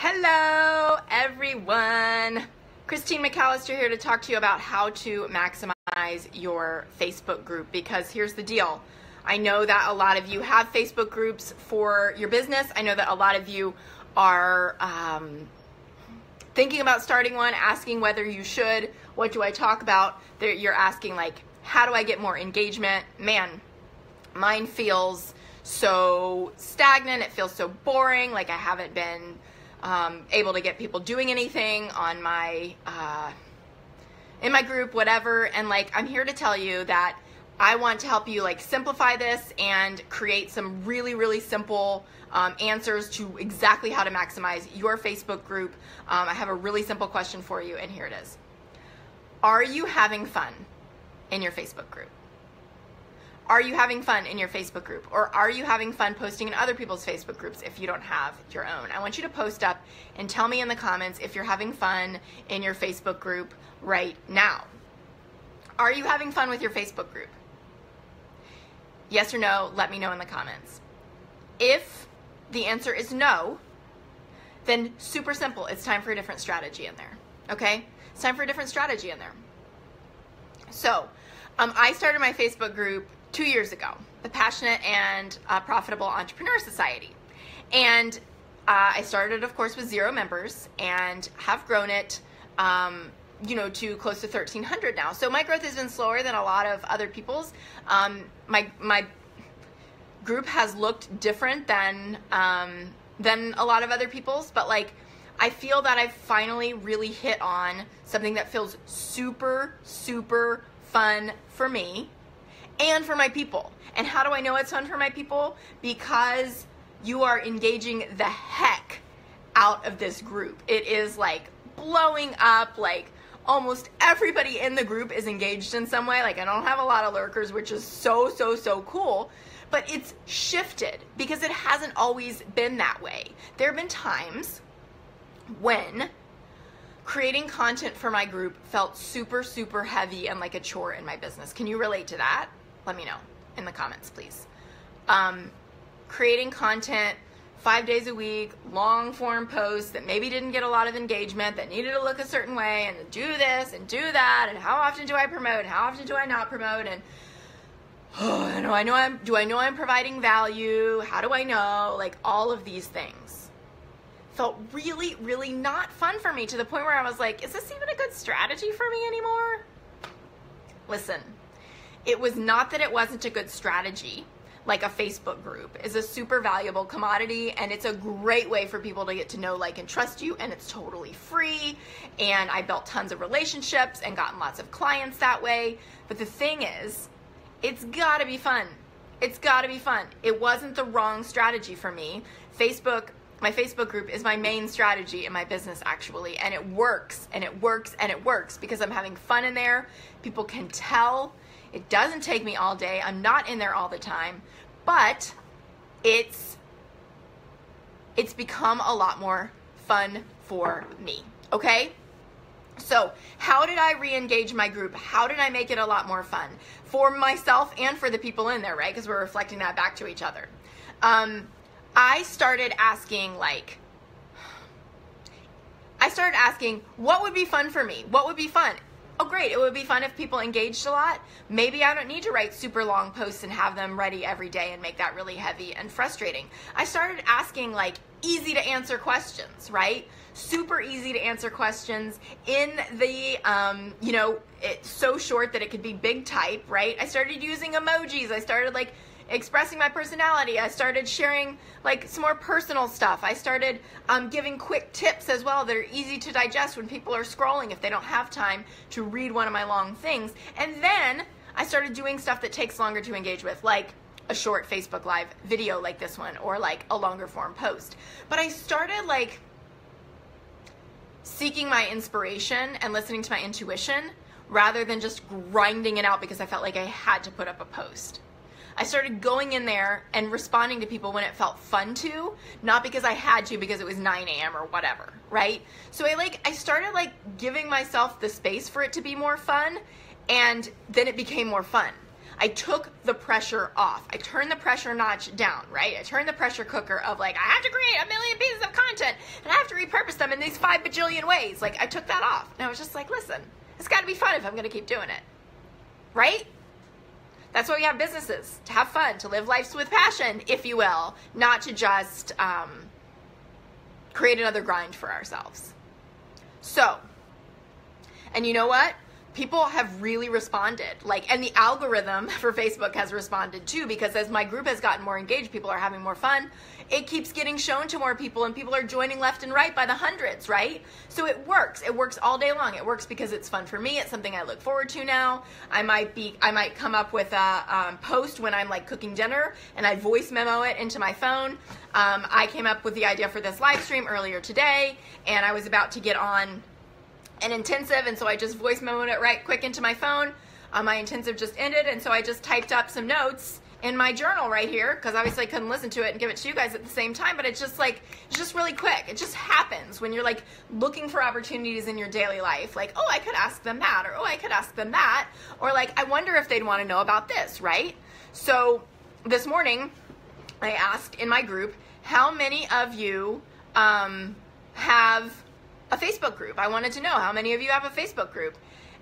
Hello, everyone. Christine McAllister here to talk to you about how to maximize your Facebook group, because here's the deal. I know that a lot of you have Facebook groups for your business. I know that a lot of you are thinking about starting one, asking whether you should. What do I talk about? You're asking, like, how do I get more engagement? Man, mine feels so stagnant. It feels so boring. Like I haven't been able to get people doing anything on my in my group, whatever. And like, I'm here to tell you that I want to help you like simplify this and create some really, really simple answers to exactly how to maximize your Facebook group. I have a really simple question for you, and here it is. Are you having fun in your Facebook group? Are you having fun in your Facebook group? Or are you having fun posting in other people's Facebook groups if you don't have your own? I want you to post up and tell me in the comments if you're having fun in your Facebook group right now. Are you having fun with your Facebook group? Yes or no, let me know in the comments. If the answer is no, then super simple. It's time for a different strategy in there, okay? It's time for a different strategy in there. So, I started my Facebook group 2 years ago, the Passionate and Profitable Entrepreneur Society. And I started, of course, with 0 members and have grown it, to close to 1,300 now. So my growth has been slower than a lot of other people's. My group has looked different than a lot of other people's, but like, I feel that I've finally really hit on something that feels super, super fun for me and for my people. And how do I know it's fun for my people? Because you are engaging the heck out of this group. It is like blowing up. Like almost everybody in the group is engaged in some way. Like I don't have a lot of lurkers, which is so, so, so cool. But it's shifted because it hasn't always been that way. There have been times when creating content for my group felt super, super heavy and like a chore in my business. Can you relate to that? Let me know in the comments, please. Creating content 5 days a week, long form posts that maybe didn't get a lot of engagement, that needed to look a certain way, and to do this and do that, and how often do I promote, and how often do I not promote, and do I know I'm providing value? How do I know? Like all of these things felt really, really not fun for me, to the point where I was like, is this even a good strategy for me anymore? Listen, it was not that it wasn't a good strategy. Like a Facebook group is a super valuable commodity, and it's a great way for people to get to know, like, and trust you, and it's totally free. And I built tons of relationships and gotten lots of clients that way. But the thing is, it's gotta be fun. It's gotta be fun. It wasn't the wrong strategy for me. My Facebook group is my main strategy in my business, actually, and it works, and it works, and it works because I'm having fun in there. People can tell. It doesn't take me all day. I'm not in there all the time, but it's become a lot more fun for me, okay? So how did I re-engage my group? How did I make it a lot more fun for myself and for the people in there, right? Because we're reflecting that back to each other. I started asking, what would be fun for me? What would be fun? Oh, great. It would be fun if people engaged a lot. Maybe I don't need to write super long posts and have them ready every day and make that really heavy and frustrating. I started asking like easy to answer questions, right? Super easy to answer questions in the, it's so short that it could be big type, right? I started using emojis. I started like expressing my personality. I started sharing like some more personal stuff. I started giving quick tips as well that are easy to digest when people are scrolling if they don't have time to read one of my long things. And then I started doing stuff that takes longer to engage with, like a short Facebook Live video like this one, or like a longer form post. But I started like seeking my inspiration and listening to my intuition rather than just grinding it out because I felt like I had to put up a post. I started going in there and responding to people when it felt fun to, not because I had to because it was 9 a.m. or whatever, right? So I started like giving myself the space for it to be more fun, and then it became more fun. I took the pressure off. I turned the pressure notch down, right? I turned the pressure cooker of like, I have to create 1 million pieces of content and I have to repurpose them in these 5 bajillion ways. Like I took that off and I was just like, listen, it's got to be fun if I'm going to keep doing it, right? That's why we have businesses, to have fun, to live lives with passion, if you will, not to just create another grind for ourselves. So, and you know what? People have really responded, and the algorithm for Facebook has responded too, because as my group has gotten more engaged, people are having more fun. It keeps getting shown to more people and people are joining left and right by the hundreds, right? So it works. It works all day long. It works because it's fun for me. It's something I look forward to now. I might come up with a post when I'm like cooking dinner and I voice memo it into my phone. I came up with the idea for this live stream earlier today and I was about to get on an intensive, and so I just voice memoed it right quick into my phone. My intensive just ended, and so I just typed up some notes in my journal right here, because obviously I couldn't listen to it and give it to you guys at the same time, but it's just really quick. It just happens when you're like looking for opportunities in your daily life, like, oh, I could ask them that, or oh, I could ask them that, or like, I wonder if they'd want to know about this, right? So this morning, I asked in my group, how many of you have a Facebook group? I wanted to know how many of you have a Facebook group.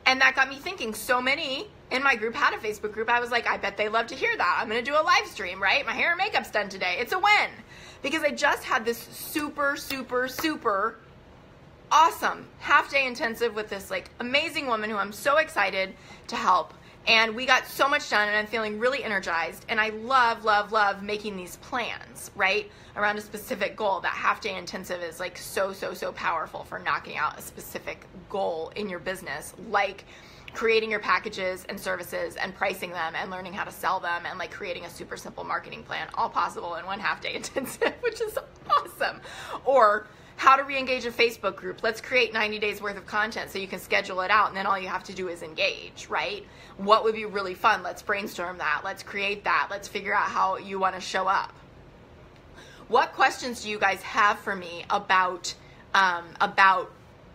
And that got me thinking, so many in my group had a Facebook group. I was like, I bet they love to hear that. I'm going to do a live stream, right? My hair and makeup's done today. It's a win. Because I just had this super, super, super awesome half-day intensive with this like amazing woman who I'm so excited to help. And we got so much done and I'm feeling really energized. And I love, love, love making these plans, right? Around a specific goal. That half-day intensive is like so, so, so powerful for knocking out a specific goal in your business, like creating your packages and services and pricing them and learning how to sell them and like creating a super simple marketing plan, all possible in one half-day intensive, which is awesome. Or how to re-engage a Facebook group. Let's create 90 days worth of content so you can schedule it out and then all you have to do is engage, right? What would be really fun? Let's brainstorm that. Let's create that. Let's figure out how you want to show up. What questions do you guys have for me about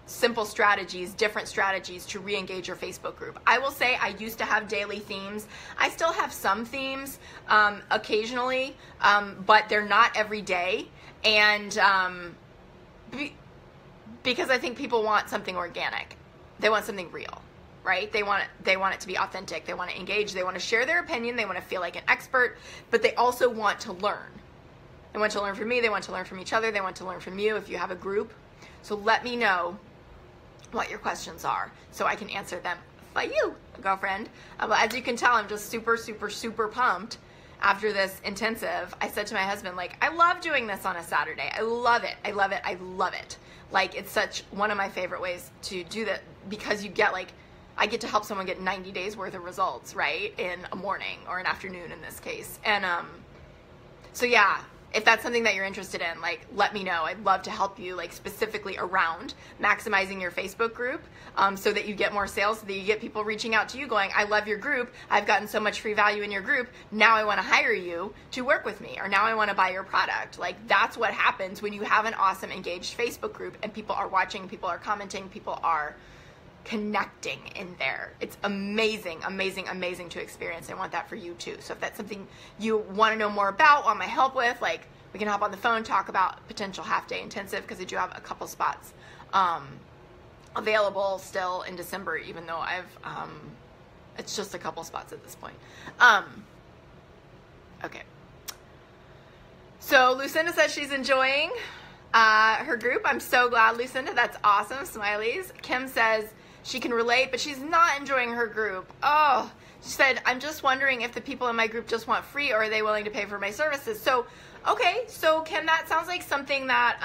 simple strategies, different strategies to re-engage your Facebook group? I will say I used to have daily themes. I still have some themes occasionally, but they're not every day. And because I think people want something organic. They want something real, right? They want it to be authentic. They want to engage. They want to share their opinion. They want to feel like an expert, but they also want to learn. They want to learn from me. They want to learn from each other. They want to learn from you if you have a group. So let me know what your questions are so I can answer them for you, girlfriend. As you can tell, I'm just super, super, super pumped. After this intensive, I said to my husband, like, I love doing this on a Saturday. I love it. I love it. I love it. Like, it's such one of my favorite ways to do that because you get like, I get to help someone get 90 days worth of results, right? In a morning or an afternoon in this case. And so yeah, if that's something that you're interested in, like, let me know. I'd love to help you, like, specifically around maximizing your Facebook group so that you get more sales, so that you get people reaching out to you going, I love your group. I've gotten so much free value in your group. Now I want to hire you to work with me, or now I want to buy your product. Like, that's what happens when you have an awesome, engaged Facebook group and people are watching, people are commenting, people are connecting in there. It's amazing, amazing, amazing to experience. I want that for you too. So if that's something you want to know more about, want my help with, like, we can hop on the phone, talk about potential half-day intensive, because I do have a couple spots available still in December, even though it's just a couple spots at this point. Okay. So Lucinda says she's enjoying her group. I'm so glad, Lucinda. That's awesome. Smileys. Kim says she can relate, but she's not enjoying her group. Oh, she said, I'm just wondering if the people in my group just want free, or are they willing to pay for my services? So, okay, so Kim, that sounds like something that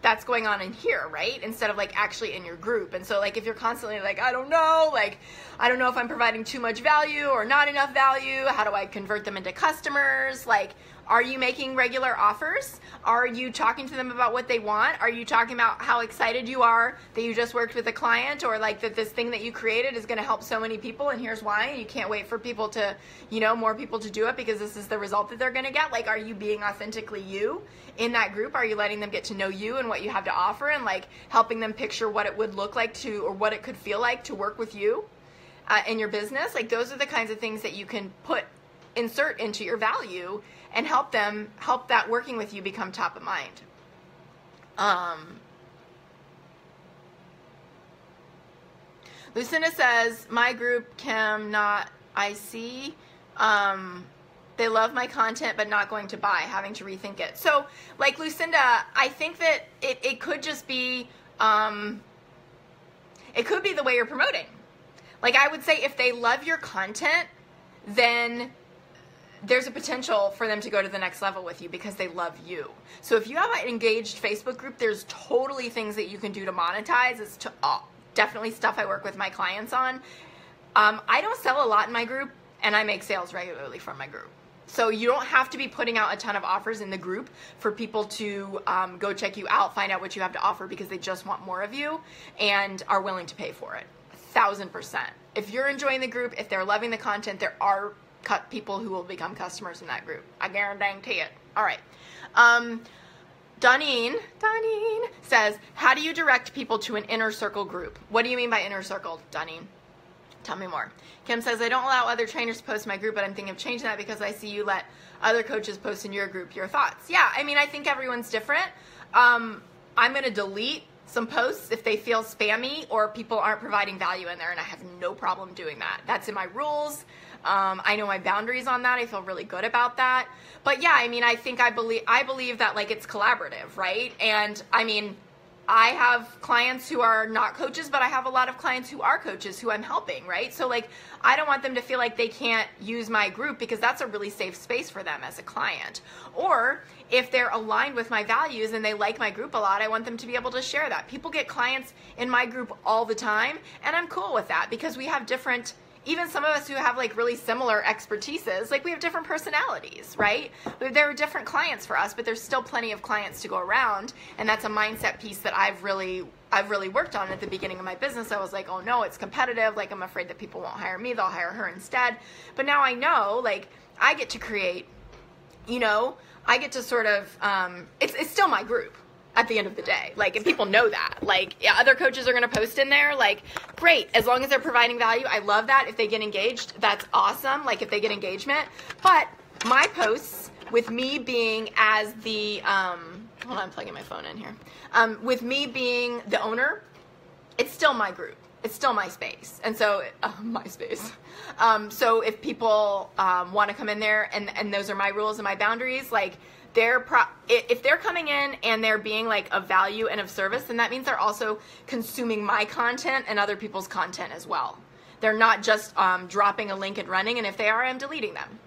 that's going on in here, right? Instead of like actually in your group. And so like if you're constantly like, I don't know if I'm providing too much value or not enough value, how do I convert them into customers? Like, are you making regular offers? Are you talking to them about what they want? Are you talking about how excited you are that you just worked with a client, or like that this thing that you created is going to help so many people and here's why, and you can't wait for people to, more people to do it because this is the result that they're going to get? Like, are you being authentically you in that group? Are you letting them get to know you and what you have to offer, and like helping them picture what it would look like to, or what it could feel like to work with you? in your business, like those are the kinds of things that you can insert into your value and help that working with you become top of mind. Lucinda says, my group, Kim, not I see. They love my content, but not going to buy, having to rethink it. So, like Lucinda, I think that it could just be, it could be the way you're promoting. Like I would say if they love your content, then there's a potential for them to go to the next level with you because they love you. So if you have an engaged Facebook group, there's totally things that you can do to monetize. It's definitely stuff I work with my clients on. I don't sell a lot in my group, and I make sales regularly from my group. So you don't have to be putting out a ton of offers in the group for people to go check you out, find out what you have to offer because they just want more of you and are willing to pay for it. 1,000%. If you're enjoying the group, if they're loving the content, there are people who will become customers in that group. I guarantee it. All right. Donine says, how do you direct people to an inner circle group? What do you mean by inner circle, Donine? Tell me more. Kim says, I don't allow other trainers to post in my group, but I'm thinking of changing that because I see you let other coaches post in your group. Your thoughts? Yeah, I mean, I think everyone's different. I'm going to delete some posts if they feel spammy or people aren't providing value in there, and I have no problem doing that. That's in my rules. I know my boundaries on that. I feel really good about that. But yeah, I mean, I believe that like it's collaborative, right? And I mean, I have clients who are not coaches, but I have a lot of clients who are coaches who I'm helping, right? So like, I don't want them to feel like they can't use my group because that's a really safe space for them as a client. Or if they're aligned with my values and they like my group a lot, I want them to be able to share that. People get clients in my group all the time, and I'm cool with that because we have different, even some of us who have like really similar expertises, like we have different personalities, right? There are different clients for us, but there's still plenty of clients to go around. And that's a mindset piece that I've really worked on at the beginning of my business. I was like, oh no, it's competitive. Like I'm afraid that people won't hire me. They'll hire her instead. But now I know, like I get to create, I get to sort of, it's still my group. At the end of the day, like, and people know that, like, yeah, other coaches are going to post in there, like, great, as long as they're providing value, I love that. If they get engaged, that's awesome, like, if they get engagement, but my posts, with me being as the, hold on, I'm plugging my phone in here, with me being the owner, it's still my group, it's still my space, and so, my space, so if people, want to come in there, and those are my rules and my boundaries, like, if they're coming in and they're being like of value and of service, then that means they're also consuming my content and other people's content as well. They're not just dropping a link and running, and if they are, I'm deleting them.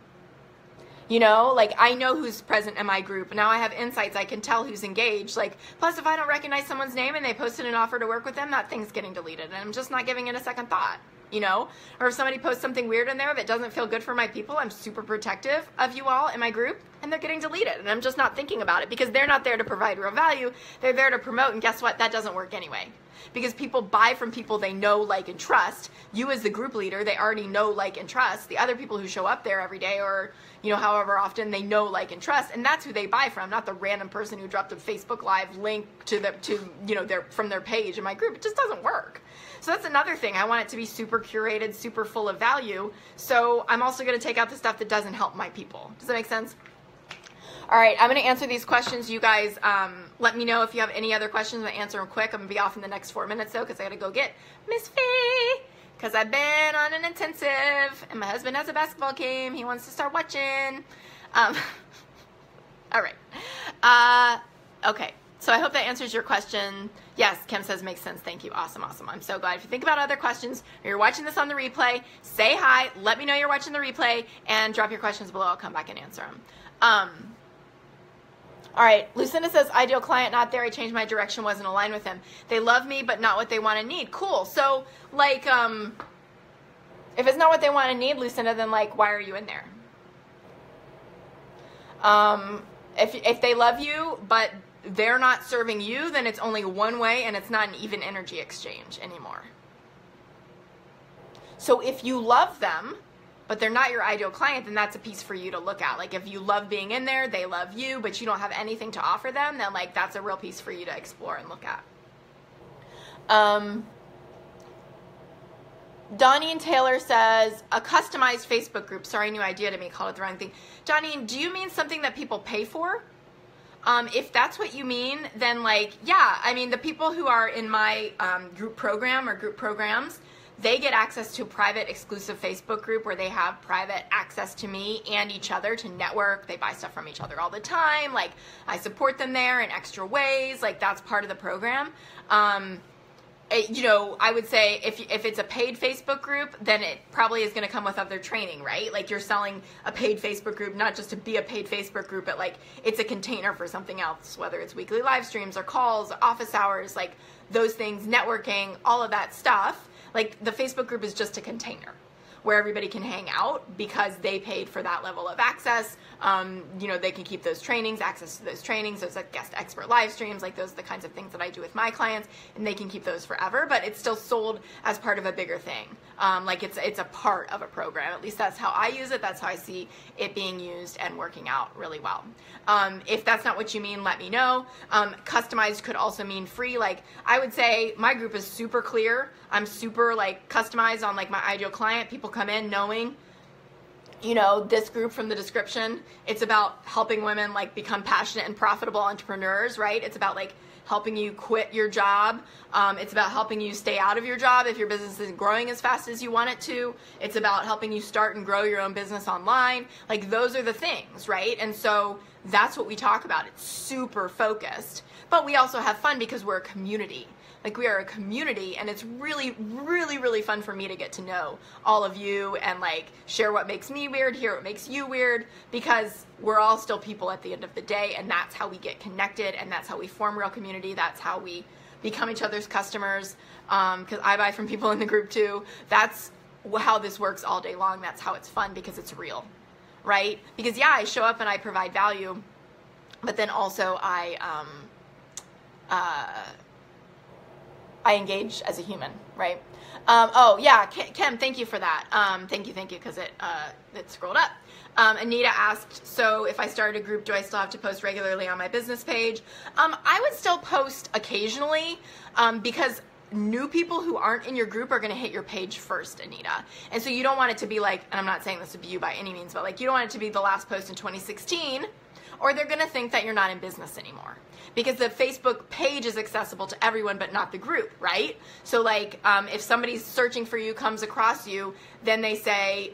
Like I know who's present in my group. Now I have insights. I can tell who's engaged. Like, plus if I don't recognize someone's name and they posted an offer to work with them, that thing's getting deleted, and I'm just not giving it a second thought. Or if somebody posts something weird in there that doesn't feel good for my people, I'm super protective of you all in my group, and they're getting deleted, and I'm just not thinking about it because they're not there to provide real value. They're there to promote, and guess what? That doesn't work anyway because people buy from people they know, like, and trust. You as the group leader, they already know, like, and trust. The other people who show up there every day or, however often, they know, like, and trust, and that's who they buy from, not the random person who dropped a Facebook Live link from their page in my group. It just doesn't work. So that's another thing. I want it to be super curated, super full of value. So I'm also going to take out the stuff that doesn't help my people. Does that make sense? All right, I'm going to answer these questions. You guys let me know if you have any other questions. I'm going to answer them quick. I'm going to be off in the next 4 minutes, though, because I got to go get Miss Fee, because I've been on an intensive, and my husband has a basketball game. He wants to start watching. All right. Okay. So I hope that answers your question. Yes, Kim says makes sense. Thank you. Awesome. I'm so glad. If you think about other questions or you're watching this on the replay, say hi. Let me know you're watching the replay and drop your questions below. I'll come back and answer them. All right. Lucinda says, ideal client not there. I changed my direction. Wasn't aligned with them. They love me, but not what they want and need. Cool. So like, if it's not what they want and need, Lucinda, then like, why are you in there? If they love you, but they're not serving you, then it's only one way and it's not an even energy exchange anymore. So if you love them, but they're not your ideal client, then that's a piece for you to look at. Like if you love being in there, they love you, but you don't have anything to offer them, then like that's a real piece for you to explore and look at. Donnie and Taylor says, a customized Facebook group. Sorry, new idea to me, called it the wrong thing. Donnie, do you mean something that people pay for? If that's what you mean, then like, yeah, I mean, the people who are in my group program or group programs, they get access to a private exclusive Facebook group where they have private access to me and each other to network. They buy stuff from each other all the time. Like, I support them there in extra ways. Like, that's part of the program. You know, I would say if it's a paid Facebook group, then it probably is going to come with other training, right? Like, you're selling a paid Facebook group, not just to be a paid Facebook group, but like it's a container for something else, whether it's weekly live streams or calls, office hours, like those things, networking, all of that stuff. Like, the Facebook group is just a container where everybody can hang out because they paid for that level of access. You know, they can keep those trainings, access to those trainings, those like guest expert live streams, like those are the kinds of things that I do with my clients, and they can keep those forever, but it's still sold as part of a bigger thing. Like it's a part of a program. At least that's how I use it. That's how I see it being used and working out really well. If that's not what you mean, let me know. Customized could also mean free. Like, I would say my group is super clear. I'm super like customized on like my ideal client. People come in knowing, you know, this group from the description, it's about helping women like become passionate and profitable entrepreneurs, right? It's about like helping you quit your job. It's about helping you stay out of your job if your business isn't growing as fast as you want it to. It's about helping you start and grow your own business online. Like, those are the things, right? And so that's what we talk about. It's super focused, but we also have fun because we're a community. Like, we are a community, and it's really, really, really fun for me to get to know all of you and like share what makes me weird, hear what makes you weird, because we're all still people at the end of the day, and that's how we get connected, and that's how we form real community. That's how we become each other's customers, because I buy from people in the group too. That's how this works all day long. That's how it's fun, because it's real, right? Because yeah, I show up and I provide value, but then also I engage as a human, right? Oh yeah, Kim, thank you for that. Thank you, because it scrolled up. Anita asked, so if I started a group, do I still have to post regularly on my business page? I would still post occasionally, because new people who aren't in your group are going to hit your page first, Anita. And so you don't want it to be like, and I'm not saying this would be you by any means, but like, you don't want it to be the last post in 2016, or they're going to think that you're not in business anymore. Because the Facebook page is accessible to everyone, but not the group, right? So like, if somebody's searching for you, comes across you, then they say,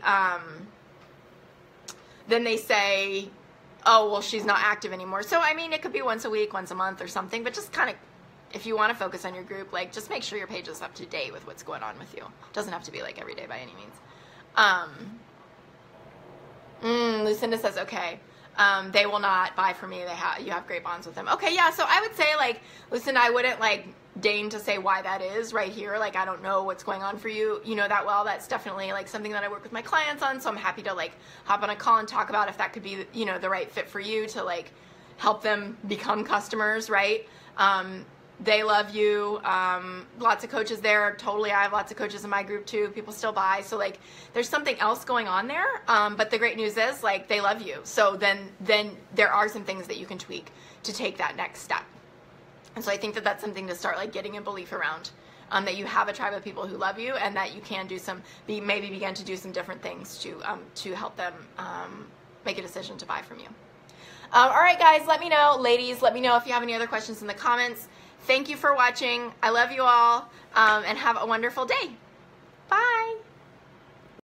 oh, well, she's not active anymore. So, I mean, it could be once a week, once a month or something, but just kind of, if you want to focus on your group, like, just make sure your page is up to date with what's going on with you. It doesn't have to be like every day by any means. Lucinda says, okay. They will not buy from me. You have great bonds with them. Okay, yeah, so I would say, like, listen, I wouldn't, like, deign to say why that is right here. Like, I don't know what's going on for you, you know, that well. That's definitely, like, something that I work with my clients on, so I'm happy to, like, hop on a call and talk about if that could be, you know, the right fit for you to, like, help them become customers, right? They love you. Lots of coaches there. Totally. I have lots of coaches in my group too. People still buy. So like, there's something else going on there. But the great news is, like, they love you. So then there are some things that you can tweak to take that next step. And so I think that that's something to start, like, getting a belief around, that you have a tribe of people who love you, and that you can do maybe begin to do some different things to help them make a decision to buy from you. All right, guys, let me know. Ladies, let me know if you have any other questions in the comments. Thank you for watching. I love you all, and have a wonderful day. Bye.